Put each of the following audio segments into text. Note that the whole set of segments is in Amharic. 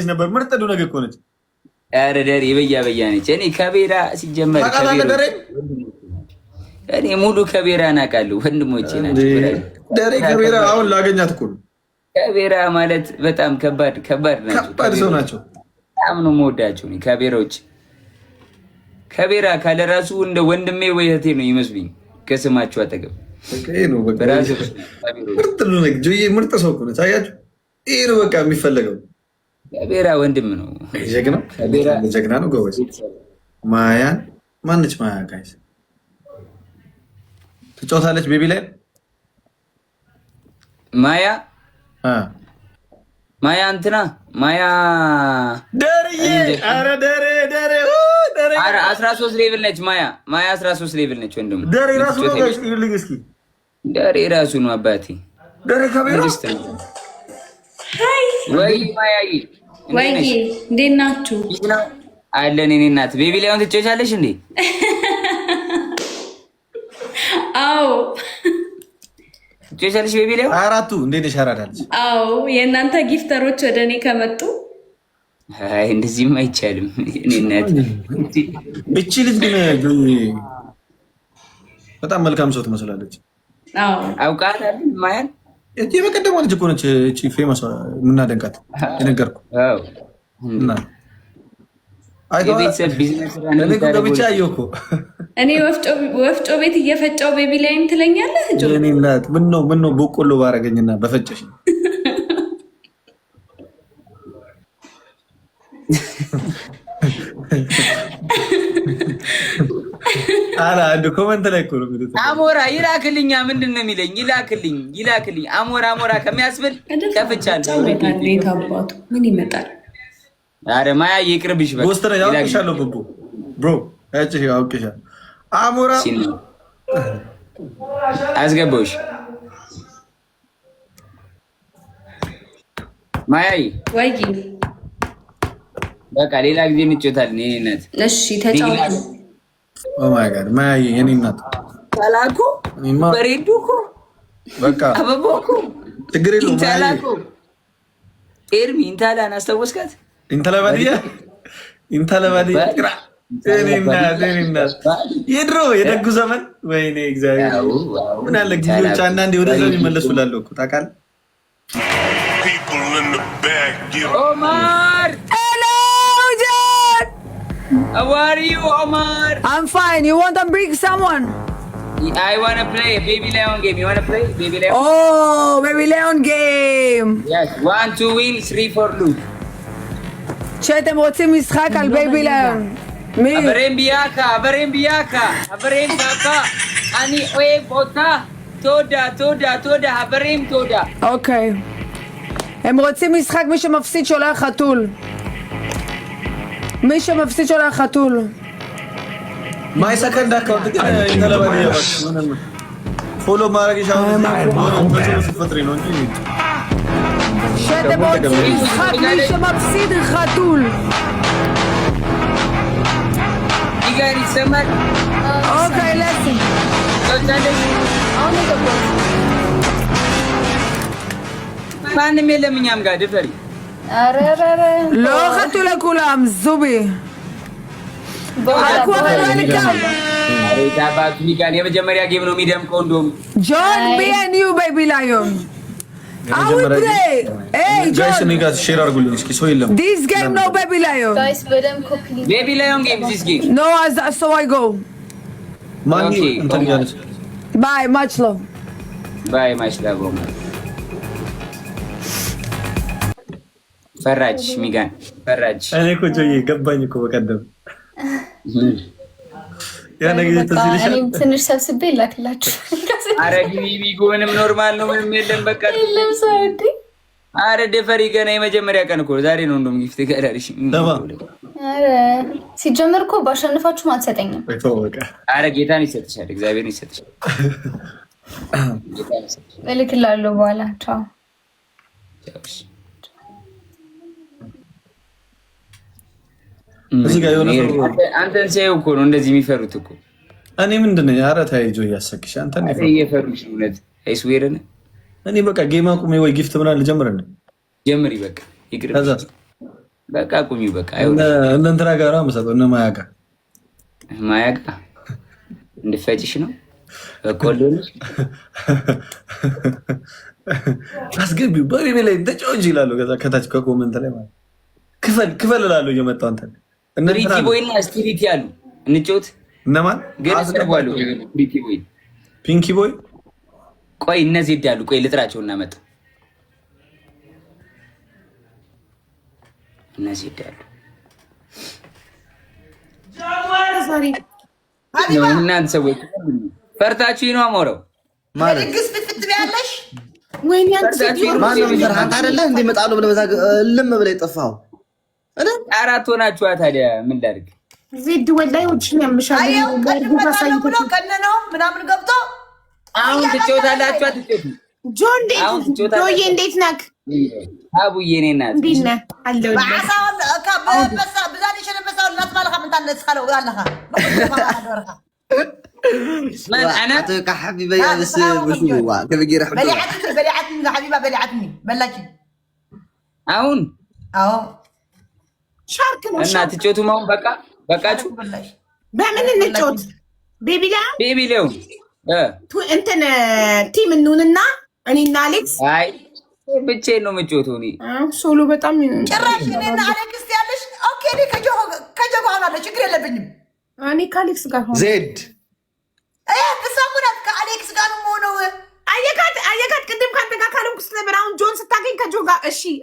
ነበር ምርጥ ነው ነገ እኮ ነች። ኧረ ደሬ በያ ነች። እኔ ከቤራ ሲጀመር እኔ ሙሉ ከቤራ ናቃለሁ። ወንድሞቼ ናቸው። ደሬ ከቤራ አሁን ላገኛት እኮ ነው። ከቤራ ማለት በጣም ከባድ ናቸው። ከባድ ሰው ናቸው። በጣም ነው የምወዳቸው። እኔ ከቤራዎች ከቤራ ካለ ራሱ እንደ ወንድሜ ወይ እህቴ ነው ይመስሉኝ ከስማቸው አጠገብ። ምርጥ ሰው እኮ ነች። አያችሁ፣ ይሄ ነው በቃ የሚፈለገው። ከቤራ ወንድም ነው። ጀግና ነው። ጎበዝ። ማያን ማነች? ማያ ጋይስ ትጫወታለች። ቤቢ ላይ ማያ እንትና ማያ ደሬ 13 ሌቭል ነች። ማያ 13 ሌቭል ነች። ወንድም ደሬ ራሱ ነው ጋይስ። ይልኝ እስኪ ደሬ ራሱ ነው አባቴ። ደሬ ከቤራ ወይ ማያዬ ወይ እንዴት ናችሁ? አለን። እኔ እናት ቤቢ ላይ ትጫወቻለሽ እንዴ? አዎ ትጫወቻለሽ ቤቢ ላይ። አራቱ እንዴት ነሽ? አራዳለች። አዎ የእናንተ ጊፍተሮች ወደ እኔ ከመጡ አይ እንደዚህም አይቻልም። እኔ እናት እቺ ልጅ ግን በጣም መልካም ሰው ትመስላለች። አዎ አውቃታለሁ ማያን እቺ በቀደም ልጅ እኮ ነች። እቺ ፌመስ የምናደንቃት የነገርኩ እና የቤተሰብ ቢዝነስ ብቻ አየሁ እኮ እኔ ወፍጮ ቤት እየፈጨው ቤቢ ላይም ትለኛለህ። እኔ እናት ምን ነው በቆሎ ባረገኝና በፈጨሽ አላ አንድ ኮሜንት ላይ እኮ ነው የሚሉት። አሞራ ይላክልኛ ምንድን ነው የሚለኝ? ይላክልኝ አሞራ ከሚያስብል ከፍቻለሁ። ቤት አባቱ ምን ይመጣል? አረ ማያ ይቅርብሽ። በቃ ወስተራ ያውቅሻለሁ ብቡ ብሮ እቺ ያውቅሻለሁ። አሞራ አስገባውሽ ማያይ ወይ በቃ ሌላ ጊዜ እንጫወታለን። የኔ እናት እሺ ተጫወቱ። ኦ ማይ ጋድ ማያይ የኔ እናት ታላቁ በሬዱኮ በቃ አበቦኮ ችግር የለውም። ታላቁ ኤርሚ እንታላን አስታወስካት? ኢንተለባዲያ የኔ እናት የድሮ የደጉ ዘመን ወይኔ እግዚአብሔር ምን አለ ጊዜዎች አንዳንዴ ወደዛ የሚመለሱ ላለው እኮ ታውቃለህ። Omar! Hello, John! How are you, Omar? I'm fine. You want to bring someone? I want to play a Baby Leon game. You want to play Baby Leon? Oh, Baby Leon game. Yes. 1 to win, 3 for lose. שאתם רוצים משחק על בייבי ליון. מי? חברים ככה. אני אוהב אותה. תודה. חברים, תודה. אוקיי. הם רוצים משחק, מי שמפסיד שולח חתול. מה יסכן דקה? אינטלבדיה פולו מארג ישאר שאתם רוצים משחק, מי שמפסיד חתול. Igor, ይሰማል? אוקיי, לסי. ማንም የለም እኛም ጋር ድፈሪ። לא חתול לכולם, זובי. የመጀመሪያ ጌም ነው የሚደምቀው። እንደውም ጆን ቢ ኤንድ ዩ ቤቢ ላዮን አው ፕሌይ ኤይ ጋይስ ጆን ንጋት ሼር አድርጉልኝ እስኪ ሰው የለም። ዲስ ጌም ኖ ቤቢ ላዮን Guys, በደም ኮፒ ቤቢ ላዮን ጌም ዚስ ጌም ኖ so I go ማን እንትን ያለች bye much love ባይ ማሽላቦ ፈራጅ ሚጋን ፈራጅ እኔ እኮ ጆዬ ገባኝ እኮ በቀደም ያ ነገር ተዝልሽ እኔም ትንሽ ሰብስቤ ላክላችሁ። አረ ቢቢ ምንም ኖርማል ነው፣ ምንም የለም። በቃ የለም ሰው እንዴ። አረ ደፈሪ ገና የመጀመሪያ ቀን እኮ ዛሬ ነው። እንደውም ጊፍት ገራሪሽ አረ ሲጀመር እኮ ባሸንፋችሁም አትሰጠኝም። በቃ አረ ጌታን ይሰጥሻል፣ እግዚአብሔርን ይሰጥሻል። እልክላለሁ በኋላ። ቻው። እዚህ ጋር የሆነ አንተን ሲያዩ እኮ ነው እንደዚህ የሚፈሩት እኮ። እኔ ምንድን ነኝ? ኧረ ተይ ጆ እያሰቅሽ አንተን እየፈሩሽ ነው። እውነት አይስዌርን እኔ በቃ ጌም አቁሜ ወይ ጊፍት ምናምን ልጀምር እንዴ? ጀምሪ በቃ ይቅር። በቃ ቁሚው በቃ እነ እንትና ጋር መሰጠው እነ ማያጋ እንድፈጭሽ ነው በቆሎልሽ አስገቢው በቤቢ ላይ ተጫወች ይላሉ። ከታች ከኮመንት ላይ ማለት ክፈል እላለሁ እየመጣሁ አንተ ፕሪቲ ቦይና ስቲሪቲ ያሉ እንጫወት። እነማን ግን አስገባሉ? ፕሪቲ ቦይ ፒንኪ ቦይ ቆይ እነዚህ ሄዳሉ። ቆይ ልጥራቸው እና መጣ እነዚህ ሄዳሉ። እናንተ ሰዎች ፈርታችሁ ነው አሞረው ማለት ግስ ፍትፍት ቢያለሽ ወይኔ አንቺ ማን ነው ፈርሃት አይደለ እንዴ መጣሉ ብለህ በዛ ልም ብለህ የጠፋው እኔ አራት ሆናችኋ። ታዲያ ምን ላድርግ? ዜድ ወላይ ወጭኝ ያምሻል አየው ከመጣሉ ብሎ ከነነው ምናምን ገብቶ አሁን ትጫወታላችሁ። አትጫወቱ ጆን ጆዬ እንዴት ነህ? አቡዬ እኔ እናት ቢና አለው ባሳውን ከበሳ ብዛት ይሸነበሳው እናት ማለካ ምን ታነስካለው አለካ من أنا؟ أعطيك حبيبي يا بس بشوفوا كبير حبيبي بلعتني حبيبة بلعتني بلاكي أهون شاركنا أنا تجوتو ما هم بقى شو بعمل النجوت بيبي لا بيبي اليوم تو أنت تيم النوننا أني نالكس هاي بتشين نو متجوتوني سولو بتعمل كراشين إن أليكس تيالش أوكي دي كجو هذا شكرا له بنيم أنا كاليكس قاهم زيد إيه تسامحنا كأليكس قالوا مونو أيكات قديم كان تقالهم كسر براون جونز تاكين كجوجا أشي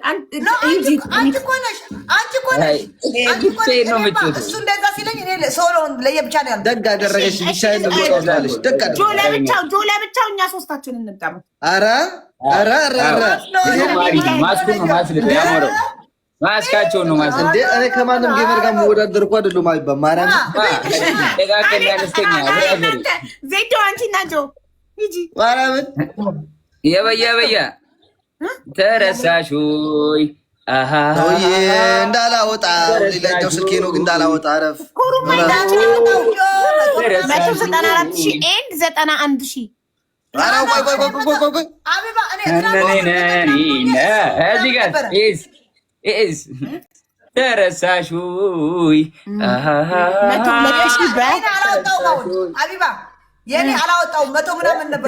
أنت كونش بتشين نو متجوتو السندة زاسيلين إيه سولون ليه بتشانل دقة درجة بيشاي نبغى دقة جولا بتشاو الناس وستاتشون النبضة أرا ማስካቸው ነው ማለት እንዴ እኔ ከማንም ጌመር ጋር መወዳደር እኮ አይደለም አይባል ማርያም ደጋከን ያነስተኛ ብራዘር ዘይቶ አንቺ ናጆ ሂጂ ማርያም የበያ ተረሳሹይ አሃ ኦዬ እንዳላወጣ ሌላኛው ስልኬ ነው ግን እንዳላወጣ አረፍ ኩሩማይዳችሁ መቶ 94,000 ኧረ ቆይ አቢባ እዚህ ጋር is ተረሳሹይ አቢባ የኔ አላወጣው መቶ ምናምን ነበር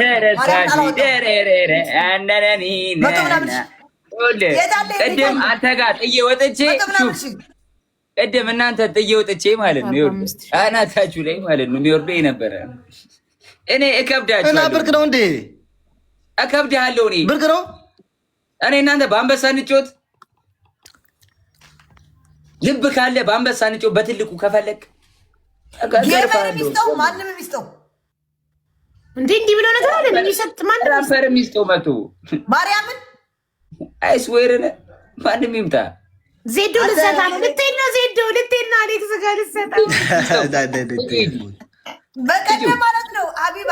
ቅድም አንተ ጋር ጥዬ ወጥቼ ቅድም እናንተ ጥዬ ወጥቼ ማለት ነው አናታችሁ ላይ ማለት ነው የሚወርደው የነበረ እኔ እከብዳችኋለሁ እና ብርቅ ነው እንዴ እከብዳለሁ እኔ ብርቅ ነው እኔ እናንተ በአንበሳ እንጫወት ልብ ካለ በአንበሳ እንጫወት በትልቁ ከፈለክ ማንም የሚስጠው እንዲህ ብሎ ነገር አለ የሚሰጥ ማንም ራፈር የሚስጠው መቶ ማርያምን አይስዌርን ማንም ይምጣ ዜዶ ልሰጣ ነው ልትሄድ ነው ዜዶ ልትሄድ ነው አሌክስ ጋር ልሰጣ በቀደም ማለት ነው አቢባ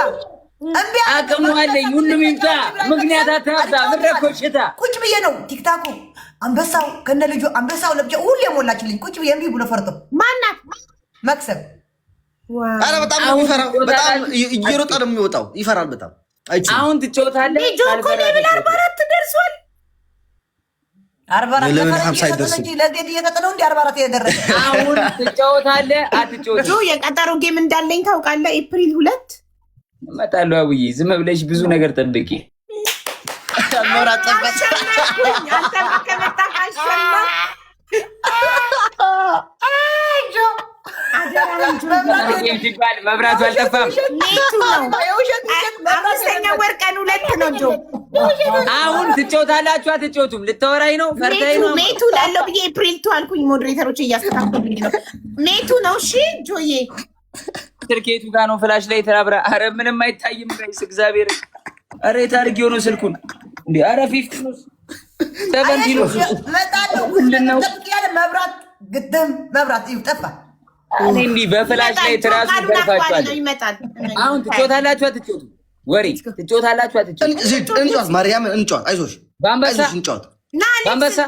አቅሙ አለኝ ሁሉም ይምጣ ምክንያት አታብዛ ምድረኮሽታ ቁጭ ብዬ ነው ቲክታኩ አንበሳው ከነ ልጁ አንበሳው ለብቻ ሁሉ የሞላችልኝ ቁጭ ብዬ እምቢ ብሎ ፈርቶ ማናት መክሰብ ኧረ በጣም ነው የሚፈራው በጣም እየሮጠ ነው የሚወጣው ይፈራል በጣም አሁን ትጫወታለህ ጆኮ ሌብል 44 ደርሷል 44 ለዚህ እየተጠነው እንዲ 44 የደረሰ አሁን ትጫወታለህ አትጫወት ጆ የቀጠሮ ጌም እንዳለኝ ታውቃለህ ኤፕሪል 2 እመጣለሁ አቡዬ ዝም ብለሽ ብዙ ነገር ጠብቂ መብራቱ አልጠፋም አምስተኛ ወር ቀን 2 ነው ጆ አሁን ትጫወታላችሁ አትጫወቱም ልታወራኝ ነው ፈርታኝ ነው ሜቱ ላለው ብዬ ኤፕሪል 2 አልኩኝ ሞዴሬተሮች እያስተካከሉልኝ ነው ሜቱ ነው እሺ ጆዬ ስልኬቱ ጋር ነው ፍላሽ ላይ ተራብራ አረ ምንም አይታይም ጋይስ እግዚአብሔር አረ የታርግ የሆነ ስልኩን እንዴ አረ 50 ነው 70 ነው መጣለው ያለ መብራት ግድም መብራት ይጠፋ እኔ እንዴ በፍላሽ ላይ ትራሱ ተርፋችኋል አሁን ትጫወታላችሁ አትጫወቱ ወሬ ትጫወታላችሁ አትጫወቱ እንጫወት ማርያም እንጫወት አይዞሽ በአንበሳ እንጫወት በአንበሳ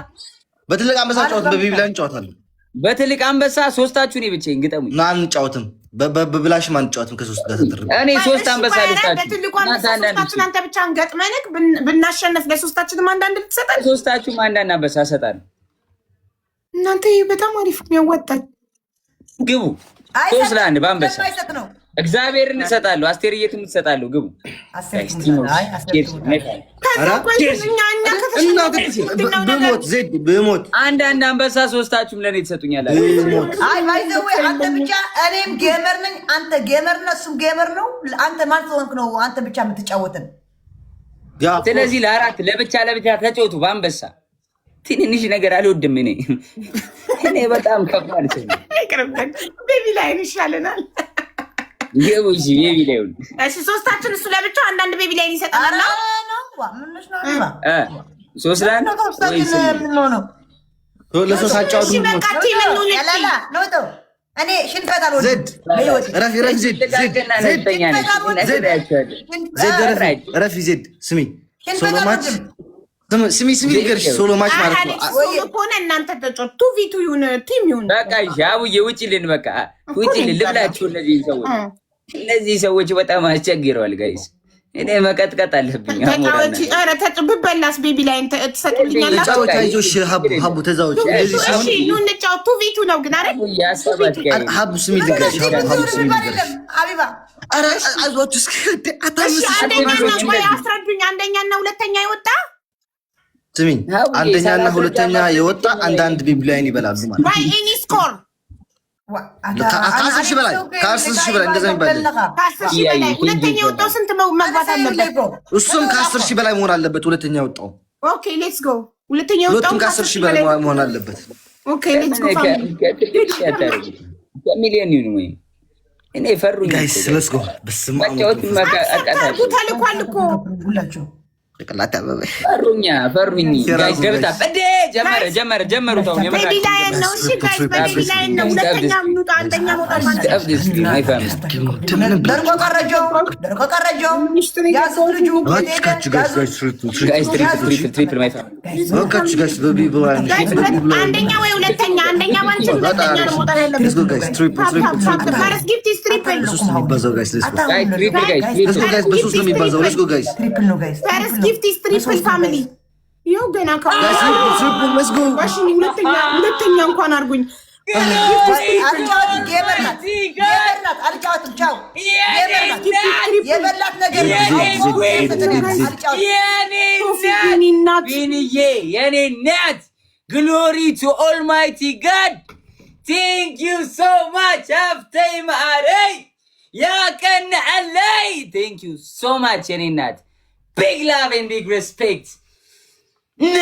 በትልቅ አንበሳ እንጫወት በቢቢላ እንጫወታለን በትልቅ አንበሳ ሶስታችሁ ነው ብቻዬን ግጠሙኝ ና እንጫወትም በብላሽ ማን እንጫወትም ከሶስት ጋር ተደረገ እኔ ሶስት አንበሳ ልታችሁ በትልቁ አንበሳ ሶስታችን አንተ ብቻ እንገጥመንክ ብናሸነፍ ለሶስታችንም አንዳንድ ልትሰጠን ሶስታችሁም አንዳንድ አንበሳ ሰጣለሁ እናንተ በጣም አሪፍ የሚያዋጣል። ግቡ 3-1 በአንበሳ ነው። እግዚአብሔርን እሰጣለሁ። አስቴርየትም እሰጣለሁ። ግቡ ብሞት አንዳንድ አንበሳ ሶስታችሁም ለእኔ ትሰጡኛላችሁ። አንተ ብቻ እኔም ጌመር ነኝ። አንተ ጌመር ነህ፣ እሱም ጌመር ነው። አንተ ማን ስለሆንክ ነው አንተ ብቻ የምትጫወትን? ስለዚህ ለአራት ለብቻ ተጫወቱ በአንበሳ። ትንንሽ ነገር አልወድም እኔ በጣም ከባድ ሰው ነኝ። ቤቢ ላይን ይሻለናል። ግቡ እሺ፣ ቤቢ ላይን እሺ። ሶስታችን እሱ ለብቻው አንዳንድ ቤቢ ላይን ይሰጣል። 3-1 ለሶስት አጫወቱ። እኔ ሽንፈት አልወድም። ረፊ ዜድ ስሚ፣ ንገርሽ ሶሎ ማች ማለት ነው። ሆነ እናንተ ተጫወቱ። ቱ ቪቱ ይሁን ቲም ይሁን በቃ እሺ። አቡዬ ውጪልን፣ በቃ ውጪልን ልብላችሁ። እነዚህ ሰዎች በጣም አስቸግረዋል ጋይስ። እኔ መቀጥቀጥ አለብኝ። ብበላስ ቤቢ ላይ ትሰጡልኛላችሁ? ሀቡ ተዛዎች እንደዚህ ሲሆን ቱ ቪቱ ነው ግን አይደል? ሀቡ ስሚ ልንገርሽ፣ አስረዱኝ። አንደኛና ሁለተኛ የወጣ ስሚኝ፣ አንደኛና ሁለተኛ የወጣ አንዳንድ ቢብላይን ይበላሉ ማለት ነው። ኤኒ ስኮር ከ10 ሺህ በላይ እንደዛ የሚባል ሁለተኛ የወጣው ስንት መግባት አለበት? እሱም ከ10 ሺህ በላይ መሆን አለበት። ሁለተኛ የወጣው ኦኬ ሌትስ ጎ። ሁለተኛ የወጣው ከ10 ሺህ በላይ መሆን አለበት። ኦኬ ሌትስ ጎ። ከሚሊዮን ይሁን ወይ እኔ ፈሩኝ ጋይስ፣ ሌትስ ጎ። በስመ አብ ተልኳል እኮ ሁላችሁ ጭቅላት አበበ ፈሩኝ ጋይስ። ደብታ በደ ጀመሩ ተው ቤቢ ላይን ነው። እሺ ጋይስ ቤቢ ላይን ነው። ሁለተኛ ምኑጣ አንደኛ መውጣት ማለት ደርቆ ቀረጀው ያሱ ልጁ ጋይስ ትሪፕል ማይ ፋም አንደኛ ወይ ሁለተኛ አንደኛ ማለት ሁለተኛ ነው መውጣት ያለበት። ፈርስት ጊፍት ኢዝ ትሪፕል ፈርስት ጊፍት ኢዝ ትሪፕል ፋሚሊ ይኸው ገና ሁለተኛ እንኳን አድርጉኝ። የበላት ነገር የኔ ናት። ግሎሪ ቱ ኦልማይቲ ጋድ ቴንክ ዩ ሶ ማች ሀፍተይ ማዕረይ ያቀንዐለይ ቴንክ ዩ ሶ ማች የኔ ናት። ቢግ ላቭ ኤንድ ቢግ ሬስፔክት። ና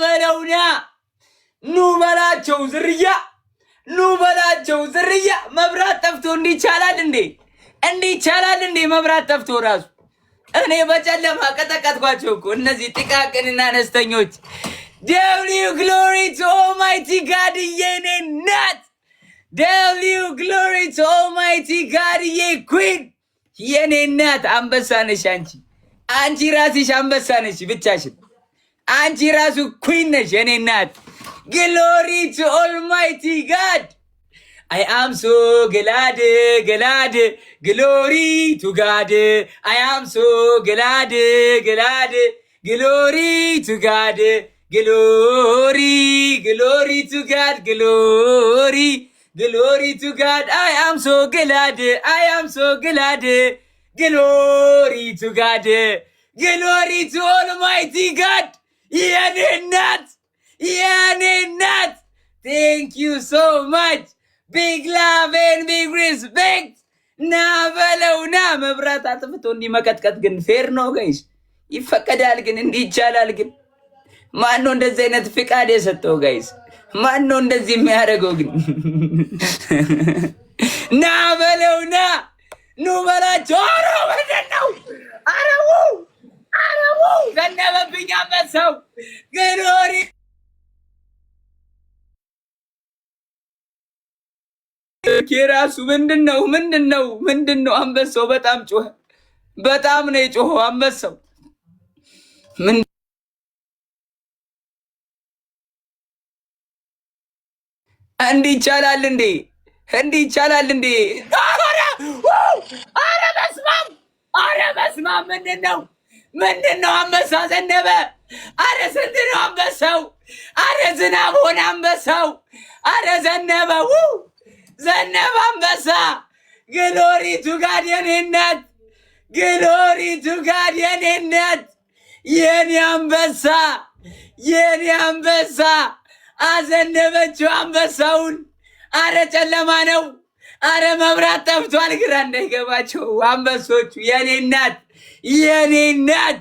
በለውና ኑ በላቸው ዝርያ መብራት ጠፍቶ እንዲቻላል እንዴ መብራት ጠፍቶ ራሱ እኔ በጨለማ ቀጠቀጥኳቸው እኮ እነዚህ ጥቃቅንና አነስተኞች። ደብሊው ግሎሪ ቱ ኦልማይቲ ጋድ የኔ ናት። ደብሊው ግሎሪ ቱ ኦልማይቲ ጋድ ኩዊን የኔ ናት። አንበሳ ነሽ አንቺ ራስሽ አንበሳ ነሽ ብቻሽን። አንቺ ራሱ ኩዊን ነሽ የኔ ናት። ግሎሪ ቱ ኦልማይቲ ጋድ I am so glad glory to God. I am so glad glory to God. Glory to God. Glory to God. I am so glad glory to God. Glory to Almighty God. የኔ ናት Thank you so much. Big love and big respect. ና በለው ና። መብራት አጥፍቶ እንዲህ መቀጥቀጥ ግን ፌር ነው ጋይስ? ይፈቀዳል ግን እንዲህ ይቻላል ግን? ማን ነው እንደዚህ አይነት ፍቃድ የሰጠው ጋይስ? ማን ነው እንደዚህ የሚያደርገው ግን? ና በለው ና። ኑ በላቸው። ኧረ ምንድን ነው? አረቡ ዘነበብኝ አንበሳው ግሎሪ ኬራሱ ምንድነው? አንበሳው በጣም ጮኸ። በጣም ነው የጮኸው አንበሳው። ምን እንዲህ ይቻላል እንዴ? ኧረ በስመ አብ! ምንድነው? ምንድነው አንበሳ ዘነበ? አረ ስንት ነው አንበሳው? አረ ዝናብ ሆነ አንበሳው? አረ ዘነበ ዘነበ አንበሳ። ግሎሪ ቱ ጋድ የኔ እናት፣ ግሎሪ ቱ ጋድ የኔ እናት፣ የኔ አንበሳ፣ የኔ አንበሳ አዘነበችው አንበሳውን። አረ ጨለማ ነው፣ አረ መብራት ጠፍቷል። ግራ እንዳይገባቸው አንበሶቹ። የኔ እናት፣ የኔ እናት፣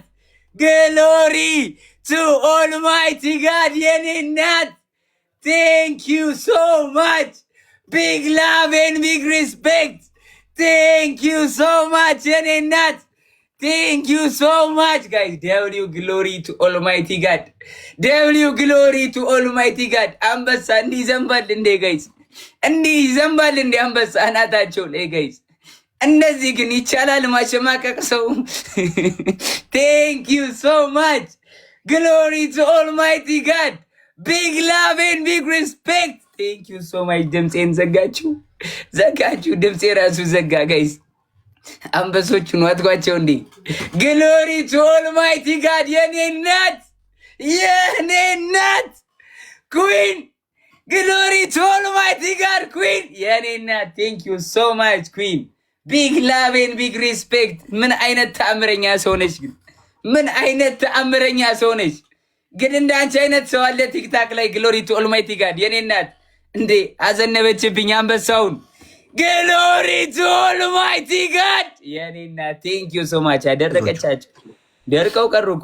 ግሎሪ ቱ ኦልማይቲ ጋድ የኔ እናት። ቴንክ ዩ ሶ ማች ቢግ ላቭ ኤንድ ቢግ ሪስፔክት። ቴንክ ዩ ሶ ማች የኔ እናት። ቴንክ ዩ ሶ ማች ጋይስ። ደብሊው ግሎሪ ቱ ኦልማይቲ ጋድ፣ ደብሊው ግሎሪ ቱ ኦልማይቲ ጋድ። አንበሳ እንዲህ ይዘንባል እንዴ ጋይስ? እንዲህ ይዘንባል እንዴ አንበሳ አናታቸው ላይ ጋይስ? እንደዚህ ግን ይቻላል ማሸማቀቅ ሰው? ቴንክ ዩ ሶ ማች ግሎሪ ቱ ኦልማይቲ ጋድ፣ ቢግ ላቭ ኤንድ ቢግ ሪስፔክት። ቴንክ ዩ ሶ ማች። ድምፄን ዘጋችሁ፣ ዘጋችሁ። ድምፄ ራሱ ዘጋ ጋይስ። አንበሶቹን ዋትጓቸው እንዴ! ግሎሪ ቱ ኦልማይቲ ጋድ የኔ እናት፣ የኔ እናት ኩዊን። ግሎሪ ቱ ኦልማይቲ ጋድ ኩዊን የኔ እናት። ቴንክ ዩ ሶ ማች ኩዊን። ቢግ ላቭ ኤንድ ቢግ ሪስፔክት። ምን አይነት ተአምረኛ ሰው ነች ግን! ምን አይነት ተአምረኛ ሰው ነች ግን! እንደ አንቺ አይነት ሰው አለ ቲክታክ ላይ? ግሎሪ ቱ ኦልማይቲ ጋድ የኔ እናት። እንዴ አዘነበችብኝ አንበሳውን። ግሎሪ ቱ ኦልማይቲ ጋድ የኔ እናት። ቴንክ ዩ ሶ ማች። ያደረቀቻቸው ደርቀው ቀሩ እኮ።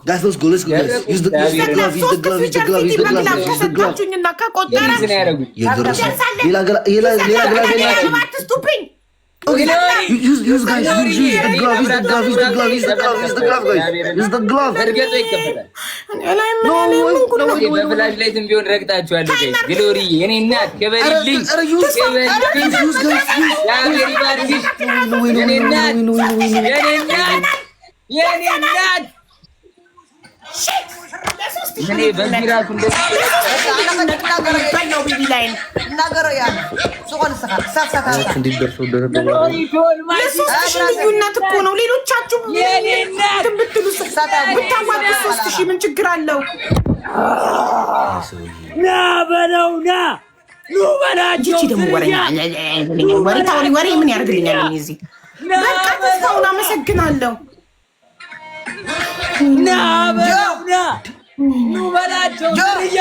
በፍላሽ ላይትም ቢሆን ረግጣችኋለሁ። ግሎሪ የኔ እናት ክበሪልኝ፣ የሀገር ይባርክሽ የኔ እናት፣ የኔ እናት፣ የኔ እናት። እኔ በዚህ ራሱ ልዩነት እኮ ነው። ሌሎቻችሁ ብታዋጡ 3000 ምን ችግር አለው? ና በለው ና ኑ በላቸው። ወሬ ምን ያደርግልኛል? እዚህ በቃ ተስፋውን አመሰግናለሁ። ና በለው ና ኑ በላቸው። ዝርያ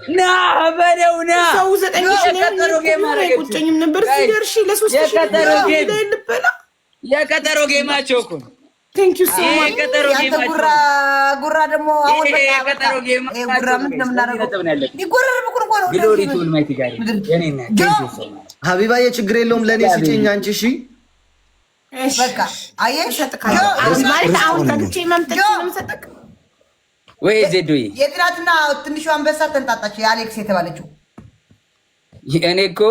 ና በለው ና። ሰው 9000 ቁጭኝም ነበር ሲደርሽ የቀጠሮ ጌማቸው እኮ ቴንክ ዩ ሶ ማች። የቀጠሮ ጌማቸው ጉራ ደግሞ አሁን የቀጠሮ ጌማቸው ጉራ ምን እንደምናደርገው ይጎረር እኮ ነው። ግሎሪ ቱ ኦልማይቲ ጋድ የኔ እናት። ቴንክ ዩ ሶ ማች ሀቢባዬ። ችግር የለውም ለእኔ ስጭኝ አንቺ። እሺ በቃ አየሽ ማለት አሁን ከግቼ መምጠጥ ነው የምሰጠቅ ወይ ዜዶዬ። የትናንትና ትንሿ አንበሳ ተንጣጣች፣ የአሌክስ የተባለችው። እኔ እኮ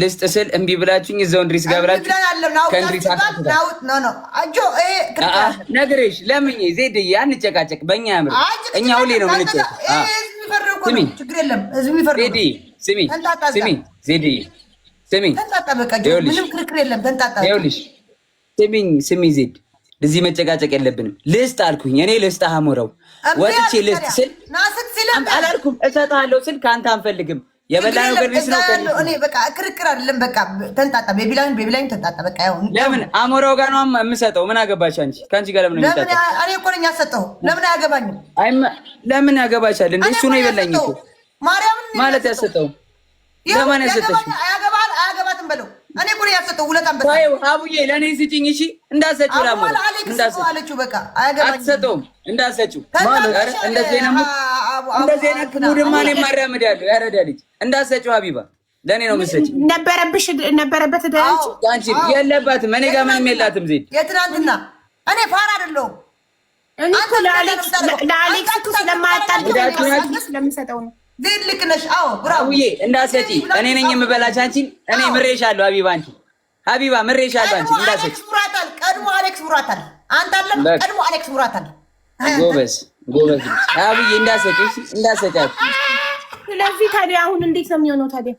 ልስጥ ስል እምቢ ብላችሁኝ እዛው እንድሪስ ጋር ብላችሁ ከእንድሪስ ነግሬሽ ለምኜ ዜድዬ አንጨቃጨቅ። በእኛ ያምር እኛ ሁሌ ነው ምንጨቅ። ችግር የለም ህዝብ የሚፈርድ ስሚ ዜድዬ ስሚ፣ ምንም ክርክር የለም። ተንጣጣ ይኸውልሽ ስሚ ዜድ፣ እዚህ መጨቃጨቅ የለብንም። ልስጥ አልኩኝ እኔ ልስጥ አሞራው ወጥቼ ልስጥ ስል አላልኩም። እሰጥሃለሁ ስል ከአንተ አንፈልግም። የበላነው ገርቢስ ነው። እኔ በቃ ክርክር አይደለም። በቃ ተንጣጣ። ቤቢላይን ተንጣጣ። በቃ ያው ለምን አሞራው ጋር ነው የምሰጠው? ምን አገባሽ አንቺ? ከአንቺ ጋር ለምን ነው? እኔ እኮ ነኝ ያሰጠው። ለምን አያገባኝም? ለምን ያገባሻል? እንደ እሱ ነው የበላኝ እኮ ማርያምን ማለት ያሰጠው። ለማን ያሰጠሽ? አያገባትም በለው። እኔ እኮ ነኝ ያሰጠው። ሁለታም በቃ አቡዬ ለእኔ ስጪኝ። እሺ እንዳሰጪው ላሞራ አለችው። በቃ አያገባኝም። አትሰጠውም። እንዳሰጪው እንደዚህ አይነት ሙድማ እኔ ማራመድ ያለው ያረዳ ልጅ እንዳሰጪው ሀቢባ ለእኔ ነው የምትሰጪው። ነበረበት ዳንቺ አንቺ የለባትም። እኔ ጋር ምንም የላትም። ዜድ የትናንትና እኔ ፋራ አይደለሁም። እኔ እኮ ለአሌክስ እኮ ስለምሰጠው ነው። ዜድ ልክ ነሽ። አዎ ብራውዬ እንዳሰጪ እኔ ነኝ የምበላሽ አንቺን። እኔ ምሬሻለሁ ሀቢባ፣ አንቺ ሀቢባ ምሬሻለሁ አንቺ እንዳሰጪ። ቀድሞ አሌክስ ሙራታል። አንተ አለም ቀድሞ አሌክስ ሙራታል። ጎበዝ አብዬ እንዳሰጫት። ስለዚህ ታዲያ አሁን እንዴት ነው የሚሆነው ታዲያ?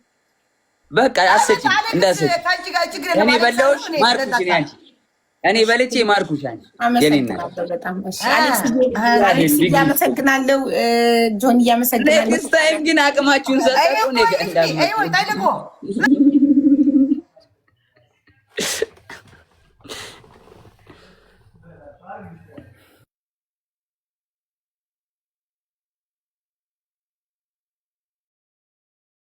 በቃ አሰጪ እንዳሰጪ። እኔ በላሁሽ ማርኩሽ ነኝ አንቺ። እኔ በልቼ ማርኩሻል። አመሰግናለሁ በጣም እሺ። አሌክስ እያመሰግናለሁ። ጆን እያመሰግናለሁ። ኔክስት ታይም ግን አቅማችሁን ሰጣችሁ ነገ እንዳሉ